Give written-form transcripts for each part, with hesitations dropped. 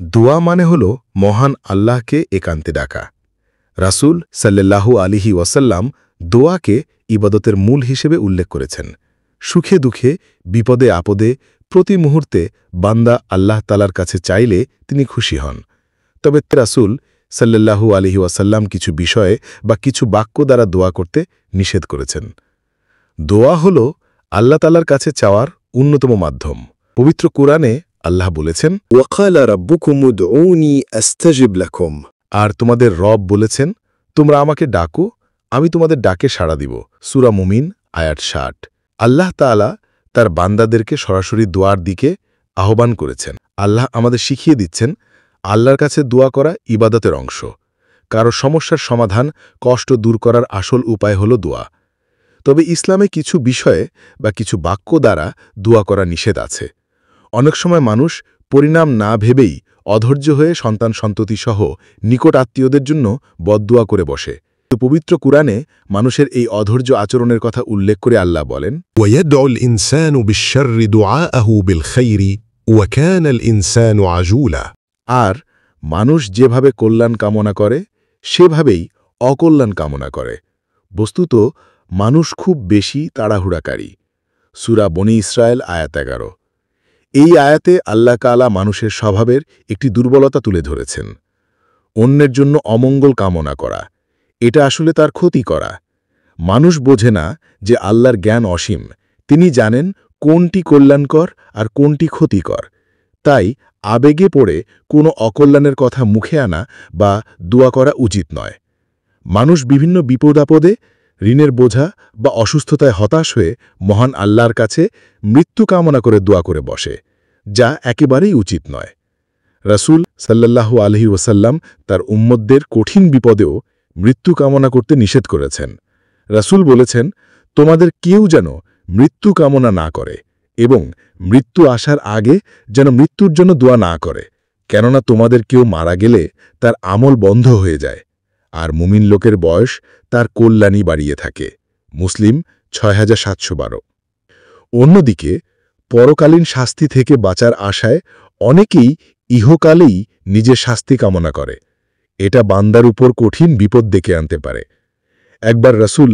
দোয়া মানে হল মহান আল্লাহকে একান্তে ডাকা। রাসূল সাল্লাল্লাহু আলাইহি ওয়াসাল্লাম দোয়াকে ইবাদতের মূল হিসেবে উল্লেখ করেছেন। সুখে দুঃখে, বিপদে আপদে, প্রতি মুহূর্তে বান্দা আল্লাহ তাআলার কাছে চাইলে তিনি খুশি হন। তবে রাসূল সাল্লাল্লাহু আলাইহি ওয়াসাল্লাম কিছু বিষয়ে বা কিছু বাক্য দ্বারা দোয়া করতে নিষেধ করেছেন। দোয়া হল আল্লাহ তাআলার কাছে চাওয়ার অন্যতম মাধ্যম। পবিত্র কুরআনে আল্লাহ বলেছেন, وَقَالَ رَبُّكُمُ ادْعُونِي أَسْتَجِبْ لَكُمْ। আর তোমাদের রব বলেছেন, তোমরা আমাকে ডাকো, আমি তোমাদের ডাকে সাড়া দিব। সূরা মুমিন আয়াত ৬০। আল্লাহ তাআলা তার বান্দাদেরকে সরাসরি দোয়ার দিকে আহ্বান করেছেন। আল্লাহ আমাদের শিখিয়ে দিচ্ছেন, আল্লাহর কাছে দোয়া করা ইবাদতের অংশ। কারো সমস্যার সমাধান, কষ্ট দূর করার আসল উপায় হল দোয়া। তবে ইসলামে কিছু বিষয়ে বা কিছু বাক্য দ্বারা দোয়া করা নিষেধ আছে। অনেক সময় মানুষ পরিণাম না ভেবেই অধৈর্য হয়ে সন্তান-সন্ততিসহ নিকট আত্মীয়দের জন্য বদদুয়া করে বসে। পবিত্র কুরআনে মানুষের এই অধৈর্য আচরণের কথা উল্লেখ করে আল্লাহ বলেন, ويدعو الإنسان بالشر دعاءه بالخير وكان الإنسان عجولا। আর মানুষ যেভাবে কল্যাণ কামনা করে সেভাবেই অকল্যাণ কামনা করে। বস্তুত মানুষ খুব বেশি তাড়াহুড়াকারী। সূরা বনী ইসরায়েল আয়াত ১১। এই আয়াতে আল্লাহ তাআলা মানুষের স্বভাবের একটি দুর্বলতা তুলে ধরেছেন। অন্যের জন্য অমঙ্গল কামনা করা, এটা আসলে তার ক্ষতি করা। মানুষ বোঝে না যে আল্লাহর জ্ঞান অসীম, তিনি জানেন কোনটি কল্যাণকর আর কোনটি ক্ষতিকর। তাই আবেগে পড়ে কোনো অকল্যাণের কথা মুখে আনা বা দোয়া করা উচিত নয়। মানুষ বিভিন্ন বিপদাপদে, ঋণের বোঝা বা অসুস্থতায় হতাশ হয়ে মহান আল্লাহর কাছে মৃত্যু কামনা করে দোয়া করে বসে, যা একেবারেই উচিত নয়। রাসূল সাল্লাল্লাহু আলাইহি ওয়াসাল্লাম তার উম্মতদের কঠিন বিপদেও মৃত্যু কামনা করতে নিষেধ করেছেন। রাসূল বলেছেন, তোমাদের কেউ যেন মৃত্যু কামনা না করে এবং মৃত্যু আসার আগে যেন মৃত্যুর জন্য দোয়া না করে, কেননা তোমাদের কেউ মারা গেলে তার আমল বন্ধ হয়ে যায়, আর মুমিন লোকের বয়স তার কল্যাণই বাড়িয়ে থাকে। মুসলিম ৬৭১২। অন্যদিকে পরকালীন শাস্তি থেকে বাঁচার আশায় অনেকেই ইহকালেই নিজের শাস্তি কামনা করে। এটা বান্দার উপর কঠিন বিপদ ডেকে আনতে পারে। একবার রাসূল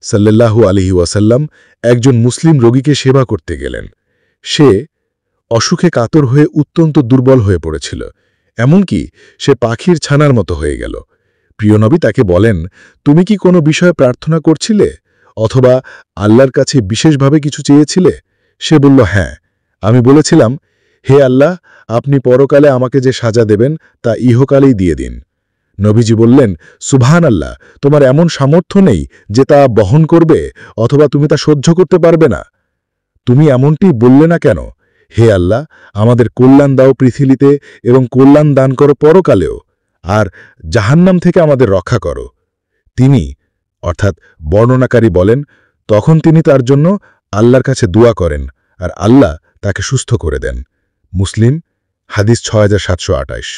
সাল্লাল্লাহু আলাইহি ওয়াসাল্লাম একজন মুসলিম রোগীকে সেবা করতে গেলেন। সে অসুখে কাতর হয়ে অত্যন্ত দুর্বল হয়ে পড়েছিল, এমনকি সে পাখির ছানার মতো হয়ে গেল। প্রিয় নবী তাকে বলেন, তুমি কি কোনো বিষয়ে প্রার্থনা করছিলে অথবা আল্লাহর কাছে বিশেষভাবে কিছু চেয়েছিলে? সে বলল, হ্যাঁ, আমি বলেছিলাম, হে আল্লাহ, আপনি পরকালে আমাকে যে সাজা দেবেন তা ইহকালেই দিয়ে দিন। নবীজি বললেন, সুবহানাল্লাহ, তোমার এমন সামর্থ্য নেই যে তা বহন করবে অথবা তুমি তা সহ্য করতে পারবে না। তুমি এমনটি বললে না কেন? হে আল্লাহ, আমাদের কল্যাণ দাও পৃথিবীতে এবং কল্যাণ দান করো পরকালেও, আর জাহান্নাম থেকে আমাদের রক্ষা করো। তিনি অর্থাৎ বর্ণনাকারী বলেন, তখন তিনি তার জন্য আল্লাহর কাছে দোয়া করেন আর আল্লাহ তাকে সুস্থ করে দেন। মুসলিম হাদিস ৬৭২৮।